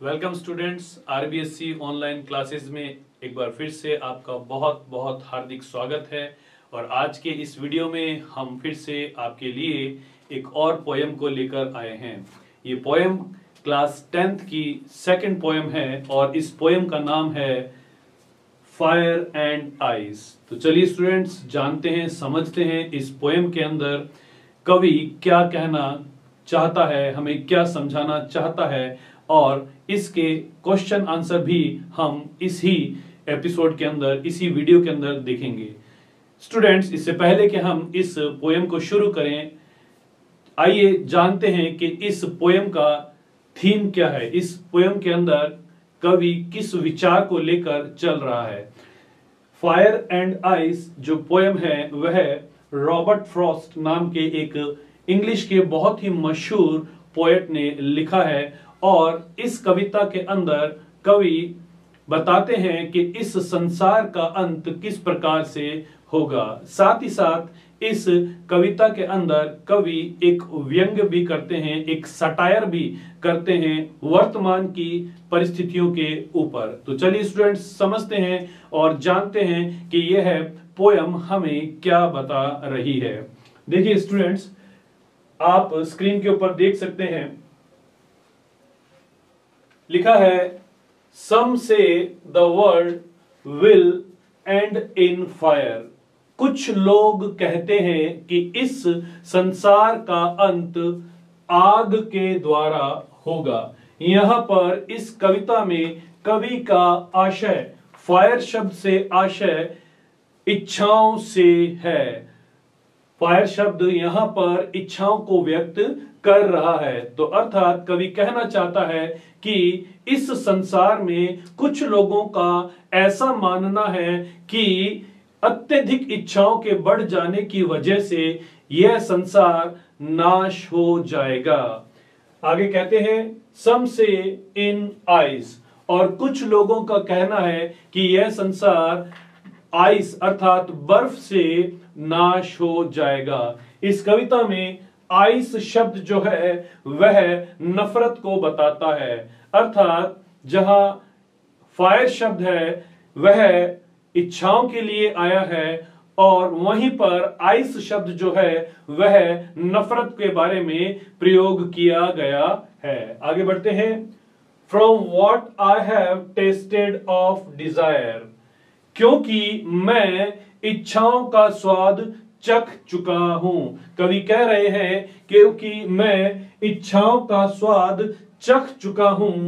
Welcome students, RBSC online classes में एक बार फिर से आपका बहुत बहुत हार्दिक स्वागत है। और आज के इस वीडियो में हम फिर से आपके लिए एक और पोयम को लेकर आए हैं। ये पोयम क्लास 10th की सेकंड पोयम है और इस पोयम का नाम है फायर एंड आइस। तो चलिए स्टूडेंट्स, जानते हैं, समझते हैं इस पोयम के अंदर कवि क्या कहना चाहता है, हमें क्या समझाना चाहता है, और इसके क्वेश्चन आंसर भी हम इसी एपिसोड के अंदर, इसी वीडियो के अंदर देखेंगे। स्टूडेंट्स, इससे पहले कि हम इस पोयम को शुरू करें, आइए जानते हैं कि इस पोयम का थीम क्या है। इस पोयम के अंदर कवि किस विचार को लेकर चल रहा है। फायर एंड आइस जो पोयम है वह रॉबर्ट फ्रॉस्ट नाम के एक इंग्लिश के बहुत ही मशहूर पोएट ने लिखा है। और इस कविता के अंदर कवि बताते हैं कि इस संसार का अंत किस प्रकार से होगा। साथ ही साथ इस कविता के अंदर कवि एक व्यंग्य भी करते हैं, एक सटायर भी करते हैं वर्तमान की परिस्थितियों के ऊपर। तो चलिए स्टूडेंट्स, समझते हैं और जानते हैं कि यह पोयम हमें क्या बता रही है। देखिए स्टूडेंट्स, आप स्क्रीन के ऊपर देख सकते हैं, लिखा है सम से the world will and in fire. कुछ लोग कहते हैं कि इस संसार का अंत आग के द्वारा होगा। यहां पर इस कविता में कवि का आशय, फायर शब्द से आशय इच्छाओं से है। फायर शब्द यहां पर इच्छाओं को व्यक्त कर रहा है। तो अर्थात कवि कहना चाहता है कि इस संसार में कुछ लोगों का ऐसा मानना है कि अत्यधिक इच्छाओं के बढ़ जाने की वजह से यह संसार नाश हो जाएगा। आगे कहते हैं सम से इन आइस, और कुछ लोगों का कहना है कि यह संसार आइस अर्थात बर्फ से नाश हो जाएगा। इस कविता में आइस शब्द जो है वह नफरत को बताता है। अर्थात जहां फायर शब्द है वह इच्छाओं के लिए आया है और वहीं पर आइस शब्द जो है वह नफरत के बारे में प्रयोग किया गया है। आगे बढ़ते हैं। From what I have tested of desire, क्योंकि मैं इच्छाओं का स्वाद चख चुका हूं। कवि कह रहे हैं क्योंकि मैं इच्छाओं का स्वाद चख चुका हूं।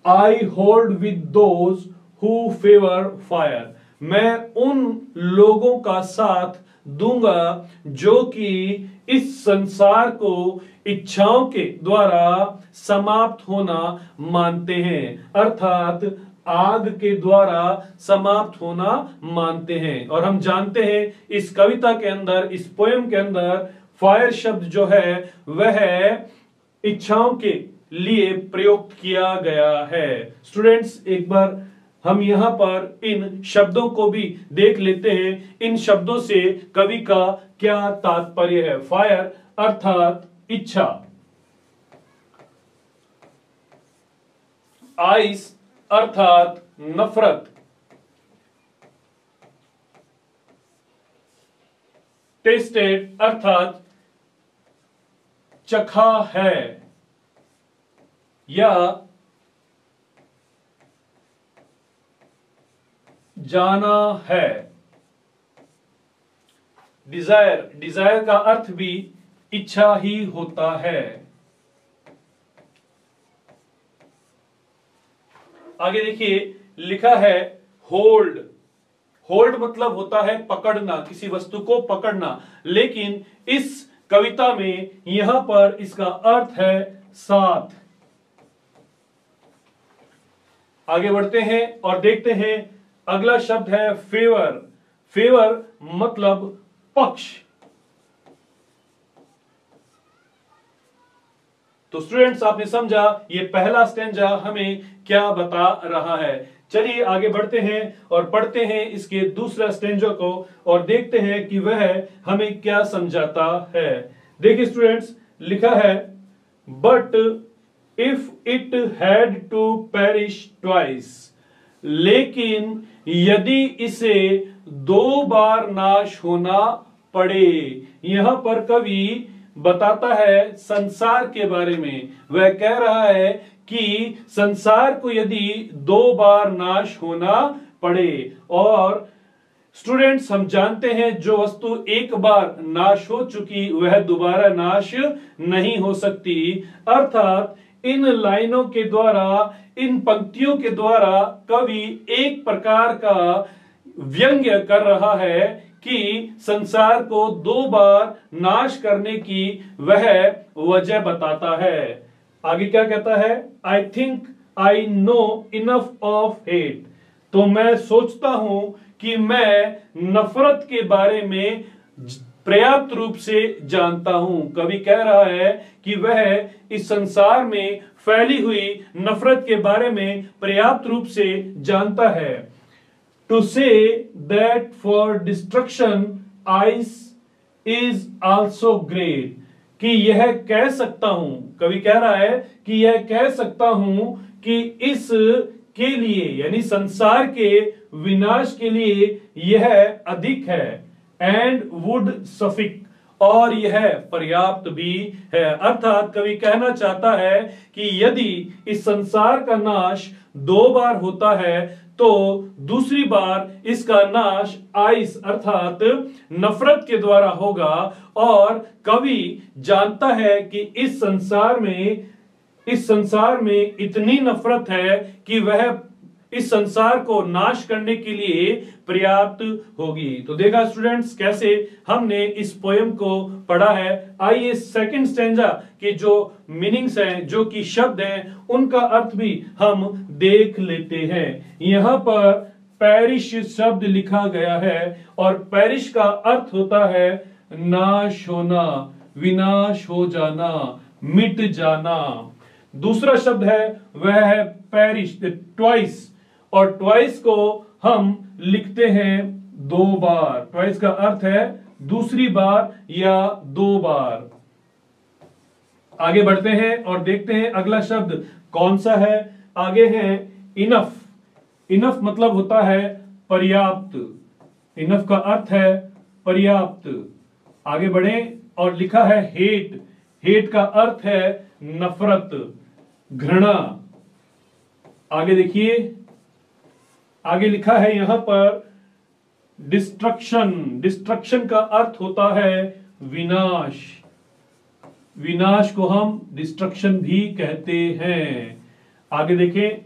I hold with those who favour fire, मैं उन लोगों का साथ दूंगा जो कि इस संसार को इच्छाओं के द्वारा समाप्त होना मानते हैं। अर्थात आग के द्वारा समाप्त होना मानते हैं। और हम जानते हैं इस कविता के अंदर, इस पोयम के अंदर फायर शब्द जो है वह इच्छाओं के लिए प्रयोग किया गया है। स्टूडेंट्स, एक बार हम यहां पर इन शब्दों को भी देख लेते हैं। इन शब्दों से कवि का क्या तात्पर्य है। फायर अर्थात इच्छा, आइस अर्थात नफरत, टेस्टेड अर्थात चखा है या जाना है। डिजायर, डिजायर का अर्थ भी इच्छा ही होता है। आगे देखिए, लिखा है होल्ड। होल्ड मतलब होता है पकड़ना, किसी वस्तु को पकड़ना। लेकिन इस कविता में यहां पर इसका अर्थ है साथ। आगे बढ़ते हैं और देखते हैं, अगला शब्द है फेवर। फेवर मतलब पक्ष। तो स्टूडेंट्स, आपने समझा ये पहला स्टेंजा हमें क्या बता रहा है। चलिए आगे बढ़ते हैं और पढ़ते हैं इसके दूसरा स्टेंजा को और देखते हैं कि वह हमें क्या समझाता है। देखिए स्टूडेंट्स, लिखा है but if it had to perish twice, लेकिन यदि इसे 2 बार नाश होना पड़े। यहां पर कवि बताता है संसार के बारे में। वह कह रहा है कि संसार को यदि 2 बार नाश होना पड़े, और स्टूडेंट्स हम जानते हैं जो वस्तु एक बार नाश हो चुकी वह दोबारा नाश नहीं हो सकती। अर्थात इन लाइनों के द्वारा, इन पंक्तियों के द्वारा कवि एक प्रकार का व्यंग्य कर रहा है कि संसार को 2 बार नाश करने की वह वजह बताता है। आगे क्या कहता है? I think I know enough of hate. तो मैं सोचता हूं कि मैं नफरत के बारे में पर्याप्त रूप से जानता हूं। कवि कह रहा है कि वह इस संसार में फैली हुई नफरत के बारे में पर्याप्त रूप से जानता है। To say that for destruction ice is also great, कि यह कह सकता हूं, कवि कह रहा है कि यह कह सकता हूं कि इस के लिए यानी संसार के विनाश के लिए यह अधिक है, एंड वुड सफिक, और यह पर्याप्त भी है। अर्थात कवि कहना चाहता है कि यदि इस संसार का नाश 2 बार होता है तो दूसरी बार इसका नाश आइस अर्थात नफरत के द्वारा होगा। और कवि जानता है कि इस संसार में इतनी नफरत है कि वह इस संसार को नाश करने के लिए पर्याप्त होगी। तो देखा स्टूडेंट्स कैसे हमने इस पोयम को पढ़ा है। आइए सेकंड स्टैंजा के जो मीनिंग्स हैं, जो कि शब्द हैं, उनका अर्थ भी हम देख लेते हैं। यहां पर पेरिश शब्द लिखा गया है और पेरिश का अर्थ होता है नाश होना, विनाश हो जाना, मिट जाना। दूसरा शब्द है वह है पेरिश, ट्वाइस, और ट्वाइस को हम लिखते हैं 2 बार। ट्वाइस का अर्थ है दूसरी बार या 2 बार। आगे बढ़ते हैं और देखते हैं अगला शब्द कौन सा है। आगे है इनफ। इनफ मतलब होता है पर्याप्त। इनफ का अर्थ है पर्याप्त। आगे बढ़े और लिखा है हेट। हेट का अर्थ है नफरत, घृणा। आगे देखिए, आगे लिखा है यहां पर डिस्ट्रक्शन। डिस्ट्रक्शन का अर्थ होता है विनाश। विनाश को हम डिस्ट्रक्शन भी कहते हैं। आगे देखें,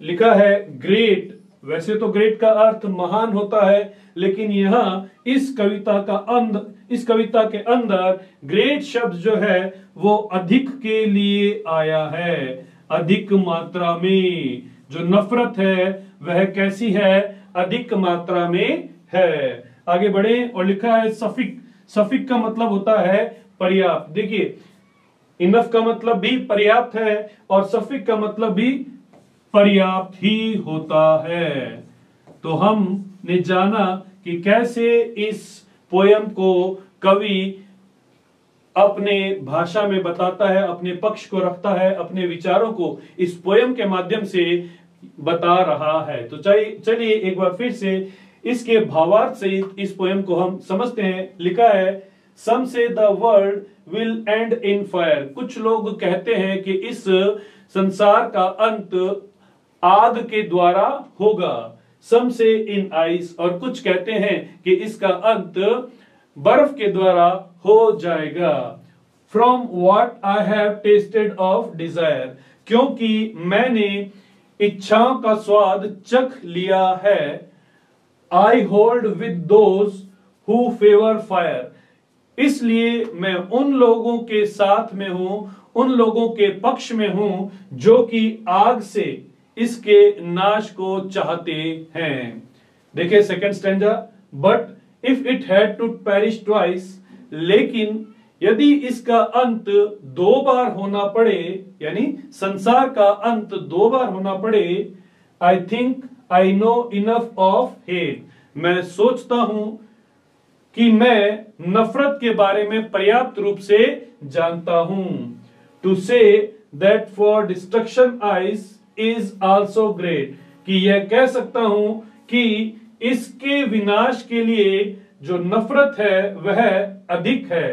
लिखा है ग्रेट। वैसे तो ग्रेट का अर्थ महान होता है, लेकिन यहां इस कविता के अंदर ग्रेट शब्द जो है वो अधिक के लिए आया है। अधिक मात्रा में जो नफरत है वह कैसी है? अधिक मात्रा में है। आगे बढ़े और लिखा है सफिक। सफिक का मतलब होता है पर्याप्त। देखिए, इनफ का मतलब भी पर्याप्त है और सफिक का मतलब भी पर्याप्त ही होता है। तो हमने जाना कि कैसे इस पोयम को कवि अपने भाषा में बताता है, अपने पक्ष को रखता है, अपने विचारों को इस पोयम के माध्यम से बता रहा है। तो चलिए एक बार फिर से इसके भावार्थ से इस पोयम को हम समझते हैं। लिखा है सम से the world will and in fire. कुछ लोग कहते हैं कि इस संसार का अंत आग के द्वारा होगा। सम से इन आइस, और कुछ कहते हैं कि इसका अंत बर्फ के द्वारा हो जाएगा। From what I have tested of desire, क्योंकि मैंने इच्छाओं का स्वाद चख लिया है। I hold with those who favour fire, इसलिए मैं उन लोगों के साथ में हूं, उन लोगों के पक्ष में हूं जो कि आग से इसके नाश को चाहते हैं। देखिए second stanza, but if it had to perish twice, लेकिन यदि इसका अंत 2 बार होना पड़े, यानी संसार का अंत 2 बार होना पड़े, I think I know enough of hate, मैं सोचता हूं कि मैं नफरत के बारे में पर्याप्त रूप से जानता हूं। टू से that for destruction ice is also great, कि यह कह सकता हूं कि इसके विनाश के लिए जो नफरत है वह अधिक है,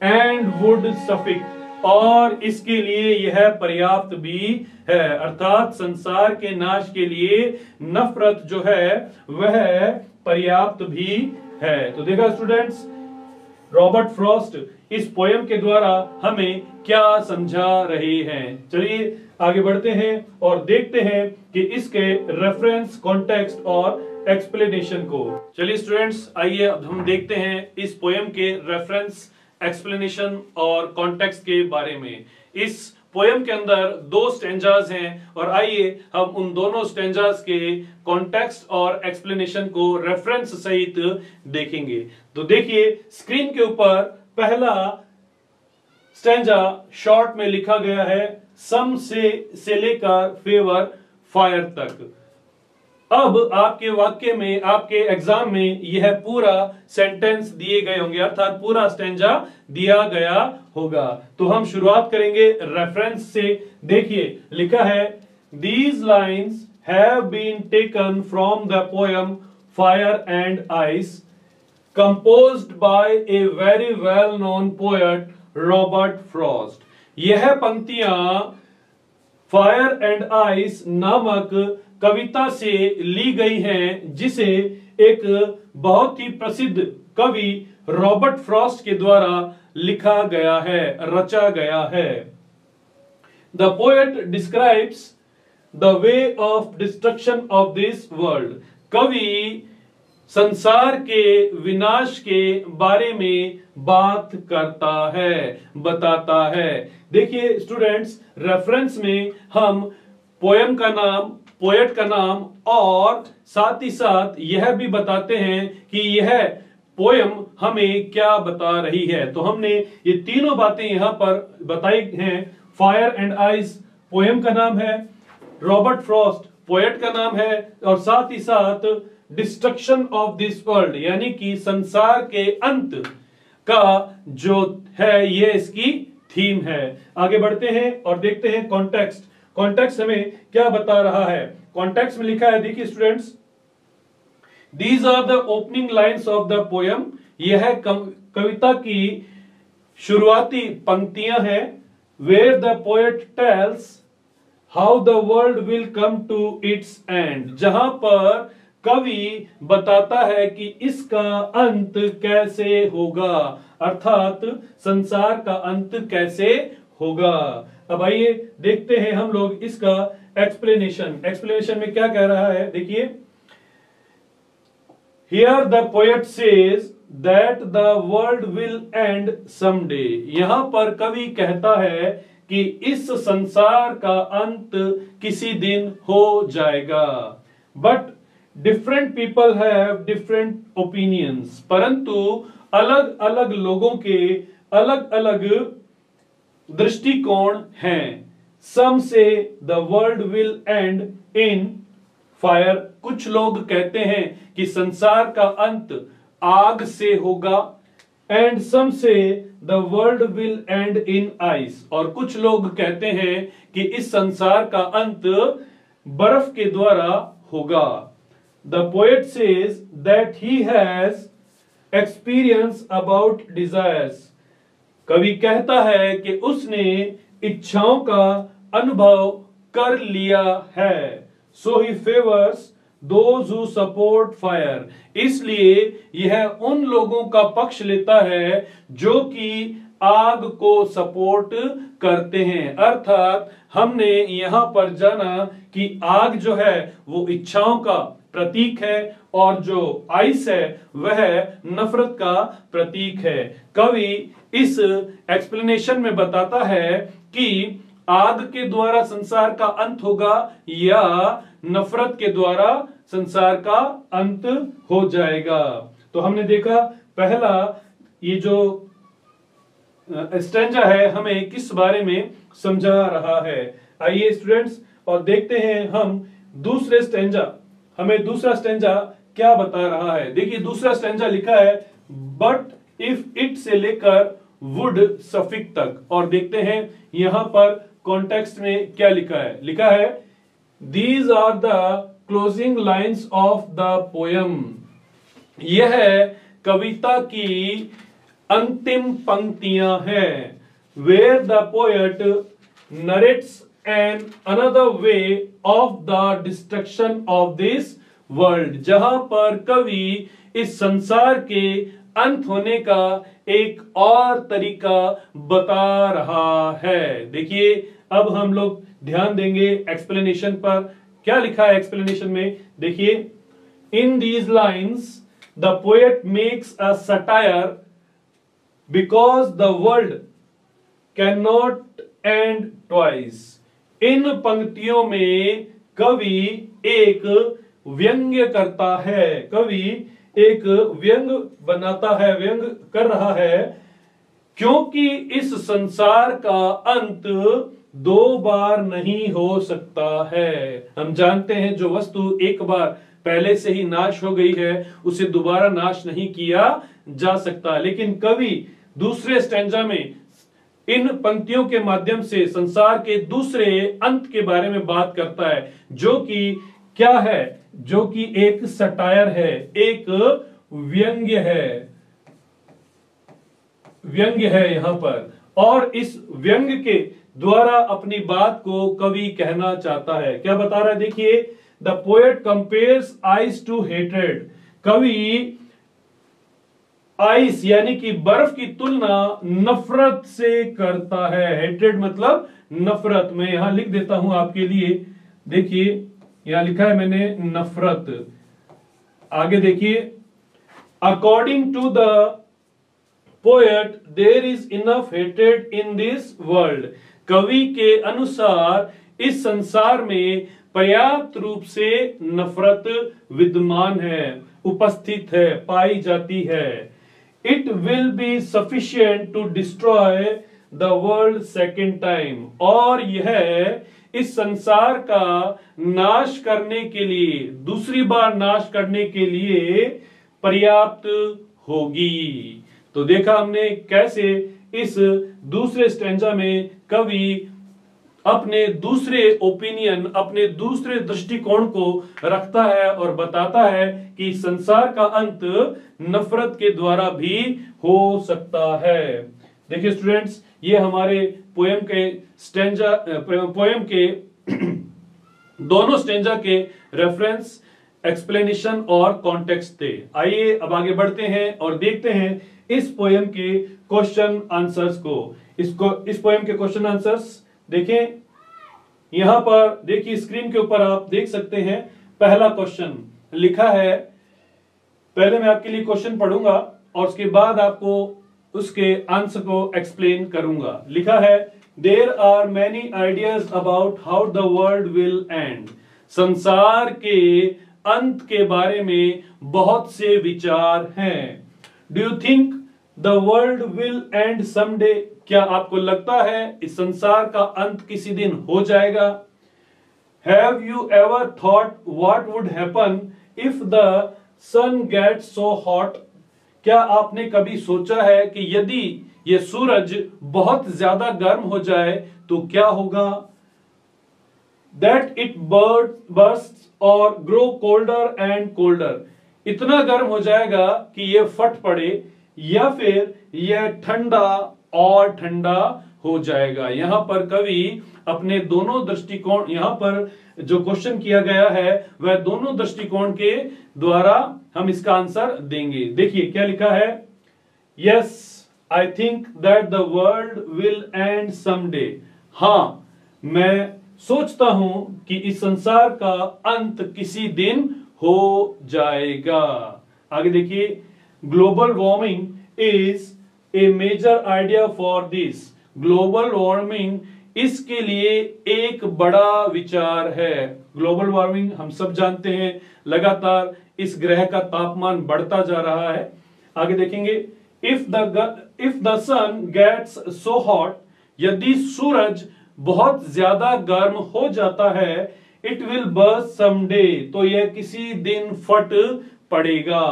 एंड वुड सफिक, और इसके लिए यह पर्याप्त भी है, अर्थात संसार के नाश के लिए नफरत जो है वह पर्याप्त भी है। तो देखा स्टूडेंट्स, रॉबर्ट फ्रॉस्ट इस पोयम के द्वारा हमें क्या समझा रहे हैं। चलिए आगे बढ़ते हैं और देखते हैं कि इसके रेफरेंस, कॉन्टेक्स्ट और एक्सप्लेनेशन को। चलिए स्टूडेंट्स, आइए अब हम देखते हैं इस पोयम के रेफरेंस, एक्सप्लेनेशन और कॉन्टेक्स्ट के बारे में। इस पोयम के अंदर 2 स्टेंजाज हैं और आइए हम उन दोनों स्टेंजाज के कॉन्टेक्स्ट और एक्सप्लेनेशन को रेफरेंस सहित देखेंगे। तो देखिए स्क्रीन के ऊपर पहला स्टेंजा शॉर्ट में लिखा गया है, सम से लेकर फेवर फायर तक। अब आपके वाक्य में, आपके एग्जाम में यह पूरा सेंटेंस दिए गए होंगे, अर्थात पूरा स्टेंजा दिया गया होगा। तो हम शुरुआत करेंगे रेफरेंस से। देखिए लिखा है, these lines have been taken from the poem fire and ice, composed by a very well known poet Robert Frost. यह पंक्तियां फायर एंड आइस नामक कविता से ली गई हैं, जिसे एक बहुत ही प्रसिद्ध कवि रॉबर्ट फ्रॉस्ट के द्वारा लिखा गया है, रचा गया है। The poet describes the way of destruction of this world. कवि संसार के विनाश के बारे में बात करता है, बताता है। देखिए स्टूडेंट्स, रेफरेंस में हम पोयम का नाम, पोएट का नाम और साथ ही साथ यह भी बताते हैं कि यह पोयम हमें क्या बता रही है। तो हमने ये तीनों बातें यहां पर बताई हैं। फायर एंड आइस पोयम का नाम है, रॉबर्ट फ्रॉस्ट पोएट का नाम है, और साथ ही साथ डिस्ट्रक्शन ऑफ दिस वर्ल्ड यानी कि संसार के अंत का जो है ये इसकी थीम है। आगे बढ़ते हैं और देखते हैं कॉन्टेक्स्ट। कॉन्टेक्स्ट हमें क्या बता रहा है। कॉन्टेक्स्ट में लिखा है, देखिए students, these are the opening lines of the poem. यह कविता की शुरुआती पंक्तियां हैं। Where the poet tells how the world will come to its end, जहां पर कवि बताता है कि इसका अंत कैसे होगा, अर्थात संसार का अंत कैसे होगा। अब आइए देखते हैं हम लोग इसका एक्सप्लेनेशन। एक्सप्लेनेशन में क्या कह रहा है, देखिए, here the poet says that the world will and someday. यहां पर कवि कहता है कि इस संसार का अंत किसी दिन हो जाएगा। But different people have different opinions, परंतु अलग अलग लोगों के अलग अलग दृष्टिकोण हैं। सम से the world will and in fire, कुछ लोग कहते हैं कि संसार का अंत आग से होगा, एंड सम से the world will and in ice, और कुछ लोग कहते हैं कि इस संसार का अंत बर्फ के द्वारा होगा। The poet says that he has experience about desires. कवि कहता है कि उसने इच्छाओं का अनुभव कर लिया है। So he favours those who support fire, इसलिए यह उन लोगों का पक्ष लेता है जो कि आग को सपोर्ट करते हैं। अर्थात हमने यहां पर जाना कि आग जो है वो इच्छाओं का प्रतीक है और जो आइस है वह नफरत का प्रतीक है। कवि इस एक्सप्लेनेशन में बताता है कि आग के द्वारा संसार का अंत होगा या नफरत के द्वारा संसार का अंत हो जाएगा। तो हमने देखा पहला ये जो स्टैंजा है हमें किस बारे में समझा रहा है। आइए स्टूडेंट्स और देखते हैं हम दूसरे स्टैंजा, हमें दूसरा स्टैंजा क्या बता रहा है। देखिए दूसरा स्टैंजा लिखा है, बट इफ इट से लेकर वुड सफिक तक, और देखते हैं यहां पर कॉन्टेक्स्ट में क्या लिखा है? लिखा है these are the closing lines of the poem. यह कविता की अंतिम पंक्तियां हैं। Where the poet narrates an another way of the destruction of this world, जहां पर कवि इस संसार के अंत होने का एक और तरीका बता रहा है। देखिए अब हम लोग ध्यान देंगे एक्सप्लेनेशन पर। क्या लिखा है एक्सप्लेनेशन में? देखिए, in these lines the poet makes a satire because the world can not end twice. इन पंक्तियों में कवि एक व्यंग्य करता है, कवि एक व्यंग बनाता है, व्यंग कर रहा है, क्योंकि इस संसार का अंत दो बार नहीं हो सकता है। हम जानते हैं जो वस्तु एक बार पहले से ही नाश हो गई है उसे दोबारा नाश नहीं किया जा सकता। लेकिन कवि दूसरे स्टैंजा में इन पंक्तियों के माध्यम से संसार के दूसरे अंत के बारे में बात करता है, जो कि क्या है? जो कि एक सटायर है, एक व्यंग्य है, व्यंग्य है यहां पर। और इस व्यंग्य के द्वारा अपनी बात को कवि कहना चाहता है। क्या बता रहा है? देखिए, the poet compares ice to hatred. कवि आइस यानी कि बर्फ की तुलना नफरत से करता है। हेट्रेड मतलब नफरत। मैं यहां लिख देता हूं आपके लिए। देखिए यहां लिखा है मैंने नफरत। आगे देखिए, according to the poet there is enough hatred in this world. कवि के अनुसार इस संसार में पर्याप्त रूप से नफरत विद्यमान है, उपस्थित है, पाई जाती है। It will be sufficient to destroy the world second time. और यह इस संसार का नाश करने के लिए, दूसरी बार नाश करने के लिए पर्याप्त होगी। तो देखा हमने कैसे इस दूसरे स्टैंजा में कवि अपने दूसरे ओपिनियन, अपने दूसरे दृष्टिकोण को रखता है और बताता है कि संसार का अंत नफरत के द्वारा भी हो सकता है। देखिए स्टूडेंट्स, ये हमारे पोएम के स्टैंजा, पोएम के दोनों स्टैंजा के रेफरेंस, एक्सप्लेनेशन और कॉन्टेक्स्ट थे। आइए अब आगे बढ़ते हैं और देखते हैं इस पोएम के क्वेश्चन आंसर्स को। इस पोएम के क्वेश्चन आंसर्स देखें, यहां पर देखिए स्क्रीन के ऊपर आप देख सकते हैं। पहला क्वेश्चन लिखा है, पहले मैं आपके लिए क्वेश्चन पढ़ूंगा और उसके बाद आपको उसके आंसर को एक्सप्लेन करूंगा। लिखा है, there are many ideas about how the world will end. संसार के अंत के बारे में बहुत से विचार हैं। Do you think the world will and someday. क्या आपको लगता है इस संसार का अंत किसी दिन हो जाएगा? Have you ever thought what would happen if the sun gets so hot. क्या आपने कभी सोचा है कि यदि यह सूरज बहुत ज्यादा गर्म हो जाए तो क्या होगा? दैट इट बर्स्ट और ग्रो कोल्डर एंड कोल्डर। इतना गर्म हो जाएगा कि यह फट पड़े, या फिर यह ठंडा और ठंडा हो जाएगा। यहां पर कवि अपने दोनों दृष्टिकोण, यहां पर जो क्वेश्चन किया गया है वह दोनों दृष्टिकोण के द्वारा हम इसका आंसर देंगे। देखिए क्या लिखा है, yes I think that the world will and someday. हां, मैं सोचता हूं कि इस संसार का अंत किसी दिन हो जाएगा। आगे देखिए, global warming is a major idea for this. Global warming इसके लिए एक बड़ा विचार है। ग्लोबल वार्मिंग हम सब जानते हैं, लगातार इस ग्रह का तापमान बढ़ता जा रहा है। आगे देखेंगे, if the sun gets so hot, यदि सूरज बहुत ज्यादा गर्म हो जाता है, इट विल बर्स्ट समडे, तो यह किसी दिन फट पड़ेगा।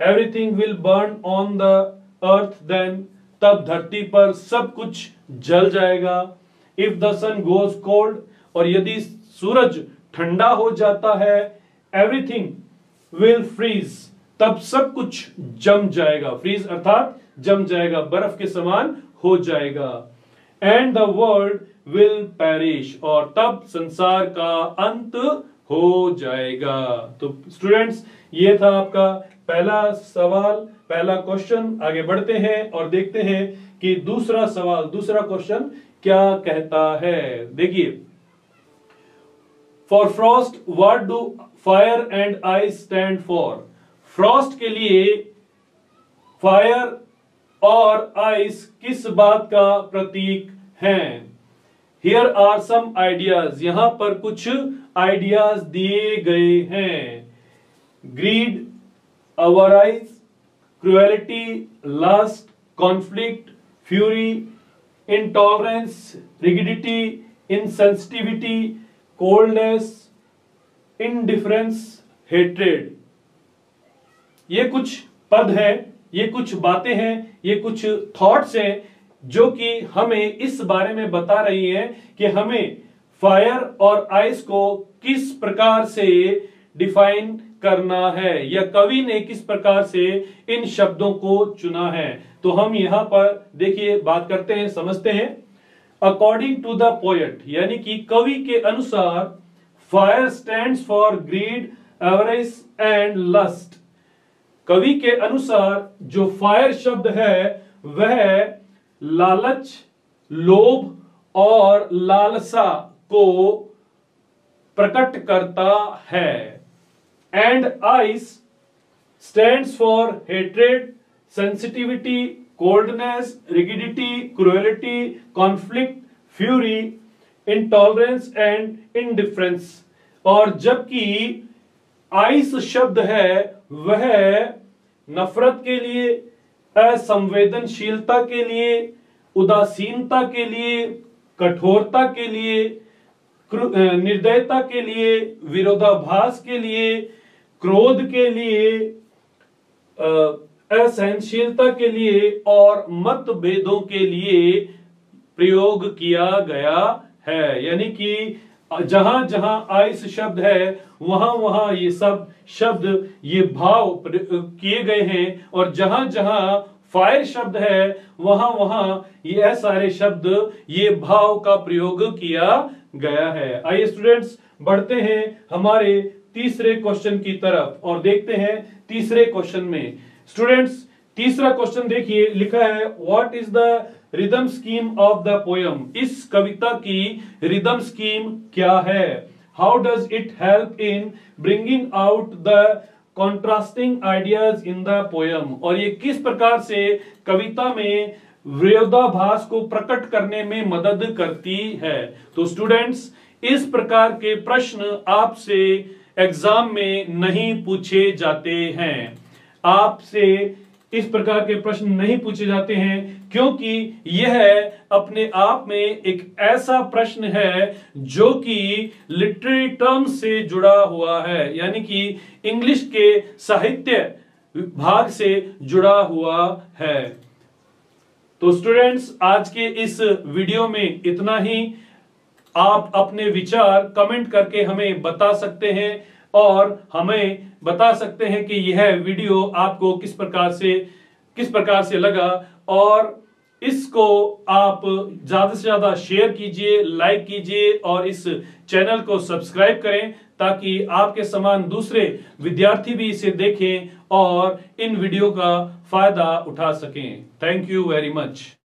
Everything will burn on the earth then, तब धरती पर सब कुछ जल जाएगा। If the sun goes cold, और यदि सूरज ठंडा हो जाता है, एवरीथिंग विल फ्रीज, तब सब कुछ जम जाएगा। फ्रीज अर्थात जम जाएगा, बर्फ के समान हो जाएगा। And the world will perish, और तब संसार का अंत हो जाएगा। तो स्टूडेंट्स, ये था आपका पहला सवाल, पहला क्वेश्चन। आगे बढ़ते हैं और देखते हैं कि दूसरा सवाल, दूसरा क्वेश्चन क्या कहता है। देखिए, for Frost what do fire and ice stand for. Frost के लिए फायर और आइस किस बात का प्रतीक हैं? हियर आर सम आइडियाज, यहां पर कुछ आइडियाज दिए गए हैं। Greed, avarice, cruelty, lust, conflict, fury, intolerance, rigidity, insensitivity, coldness, indifference, hatred. ये कुछ पद हैं, ये कुछ बातें हैं, ये कुछ थॉट्स हैं जो कि हमें इस बारे में बता रही हैं कि हमें फायर और आइस को किस प्रकार से डिफाइन करना है, या कवि ने किस प्रकार से इन शब्दों को चुना है। तो हम यहां पर देखिए बात करते हैं, समझते हैं। अकॉर्डिंग टू द पोएट, यानी कि कवि के अनुसार, fire stands for greed, average and lust. कवि के अनुसार जो फायर शब्द है वह लालच, लोभ और लालसा को प्रकट करता है। And ice stands for hatred, sensitivity, coldness, rigidity, cruelty, conflict, fury, intolerance and indifference. और जबकि आइस शब्द है वह नफरत के लिए, असंवेदनशीलता के लिए, उदासीनता के लिए, कठोरता के लिए, निर्दयता के लिए, विरोधाभास के लिए, क्रोध के लिए, असहनशीलता के लिए और मतभेदों के लिए प्रयोग किया गया है। यानी कि जहां जहां आइस शब्द है वहां वहां ये सब शब्द, ये भाव किए गए हैं, और जहां जहां फायर शब्द है वहां वहां ये सारे शब्द, ये भाव का प्रयोग किया गया है। आइए स्टूडेंट्स, बढ़ते हैं हमारे तीसरे क्वेश्चन की तरफ और देखते हैं तीसरे क्वेश्चन में। स्टूडेंट्स, तीसरा क्वेश्चन देखिए, लिखा है what is the rhythm scheme of the poem. इस कविता की रिदम स्कीम क्या है? How does it help in bringing out the contrasting ideas in the poem. और ये किस प्रकार से कविता में विरोधाभास को प्रकट करने में मदद करती है। तो स्टूडेंट्स, इस प्रकार के प्रश्न आपसे एग्जाम में नहीं पूछे जाते हैं। आपसे इस प्रकार के प्रश्न नहीं पूछे जाते हैं क्योंकि यह अपने आप में एक ऐसा प्रश्न है जो कि लिटरेरी टर्म से जुड़ा हुआ है, यानी कि इंग्लिश के साहित्य भाग से जुड़ा हुआ है। तो स्टूडेंट्स, आज के इस वीडियो में इतना ही। आप अपने विचार कमेंट करके हमें बता सकते हैं और हमें बता सकते हैं कि यह वीडियो आपको किस प्रकार से लगा, और इसको आप ज्यादा से ज्यादा शेयर कीजिए, लाइक कीजिए और इस चैनल को सब्सक्राइब करें ताकि आपके समान दूसरे विद्यार्थी भी इसे देखें और इन वीडियो का फायदा उठा सकें। Thank you very much.